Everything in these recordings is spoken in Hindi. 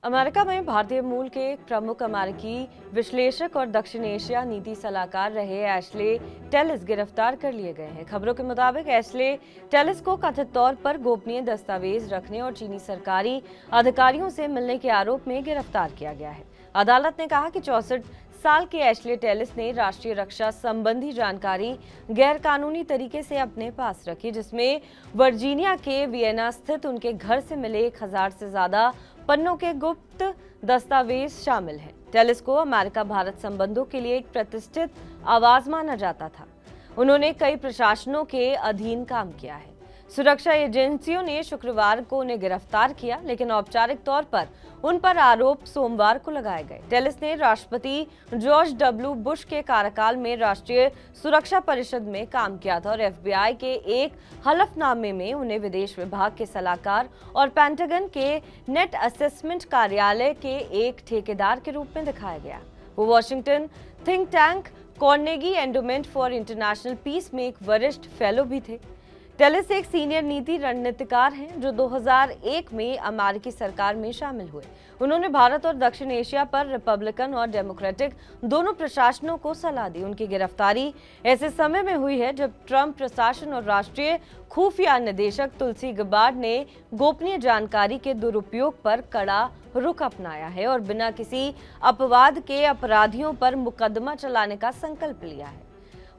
अमेरिका में भारतीय मूल के एक प्रमुख अमेरिकी विश्लेषक और दक्षिण एशिया नीति सलाहकार रहे एशले टेलिस गिरफ्तार कर लिए गए हैं। खबरों के मुताबिक एशले टेलिस को कथित तौर पर गोपनीय दस्तावेज रखने और चीनी सरकारी अधिकारियों से मिलने के आरोप में गिरफ्तार किया गया है। अदालत ने कहा कि 64 साल के एशले टेलिस ने राष्ट्रीय रक्षा संबंधी जानकारी गैरकानूनी तरीके से अपने पास रखी, जिसमें वर्जीनिया के वियना स्थित उनके घर से मिले 1000 से ज्यादा पन्नों के गुप्त दस्तावेज शामिल हैं। टेलिस को अमेरिका भारत संबंधों के लिए एक प्रतिष्ठित आवाज माना जाता था। उन्होंने कई प्रशासनों के अधीन काम किया है। सुरक्षा एजेंसियों ने शुक्रवार को उन्हें गिरफ्तार किया, लेकिन औपचारिक तौर पर उन पर आरोप सोमवार को लगाए गए। टेलिस ने राष्ट्रपति जॉर्ज डब्ल्यू बुश के कार्यकाल में राष्ट्रीय सुरक्षा परिषद में काम किया था और एफबीआई के एक हलफनामे में उन्हें विदेश विभाग के सलाहकार और पेंटागन के नेट असेसमेंट कार्यालय के एक ठेकेदार के रूप में दिखाया गया। वो Washington think tank Carnegie endowment for international peace में एक वरिष्ठ फेलो भी थे। टेलिस एक सीनियर नीति रणनीतिकार हैं जो 2001 में अमेरिकी सरकार में शामिल हुए। उन्होंने भारत और दक्षिण एशिया पर रिपब्लिकन और डेमोक्रेटिक दोनों प्रशासनों को सलाह दी। उनकी गिरफ्तारी ऐसे समय में हुई है जब ट्रंप प्रशासन और राष्ट्रीय खुफिया निदेशक तुलसी गबार्ड ने गोपनीय जानकारी के दुरुपयोग पर कड़ा रुख अपनाया है और बिना किसी अपवाद के अपराधियों पर मुकदमा चलाने का संकल्प लिया है।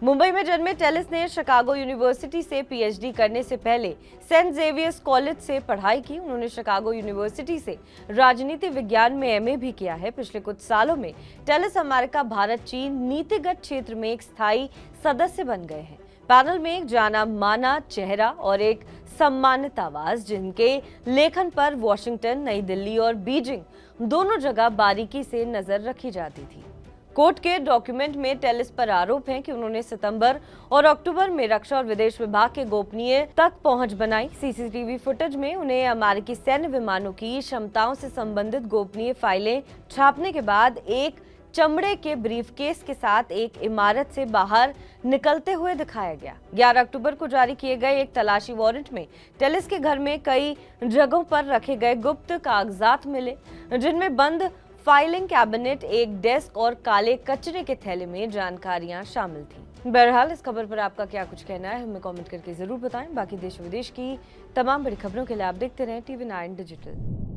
मुंबई में जन्मे टेलिस ने शिकागो यूनिवर्सिटी से पीएचडी करने से पहले सेंट जेवियर्स कॉलेज से पढ़ाई की। उन्होंने शिकागो यूनिवर्सिटी से राजनीति विज्ञान में एमए भी किया है। पिछले कुछ सालों में टेलिस अमेरिका भारत चीन नीतिगत क्षेत्र में एक स्थायी सदस्य बन गए हैं। पैनल में एक जाना माना चेहरा और एक सम्मानित आवाज, जिनके लेखन पर वॉशिंगटन, नई दिल्ली और बीजिंग दोनों जगह बारीकी से नजर रखी जाती थी। कोर्ट के डॉक्यूमेंट में टेलिस पर आरोप है कि उन्होंने सितंबर और अक्टूबर में रक्षा और विदेश विभाग के गोपनीय तक पहुंच बनाई। सीसीटीवी फुटेज में उन्हें अमेरिकी सैन्य विमानों की क्षमताओं से संबंधित गोपनीय फाइलें छापने के बाद एक चमड़े के ब्रीफकेस के साथ एक इमारत से बाहर निकलते हुए दिखाया गया। 11 अक्टूबर को जारी किए गए एक तलाशी वारंट में टेलिस के घर में कई जगहों पर रखे गए गुप्त कागजात मिले, जिनमें बंद फाइलिंग कैबिनेट, एक डेस्क और काले कचरे के थैले में जानकारियां शामिल थी। बहरहाल इस खबर पर आपका क्या कुछ कहना है, हमें कमेंट करके जरूर बताएं। बाकी देश विदेश की तमाम बड़ी खबरों के लिए आप देखते रहें TV9 डिजिटल।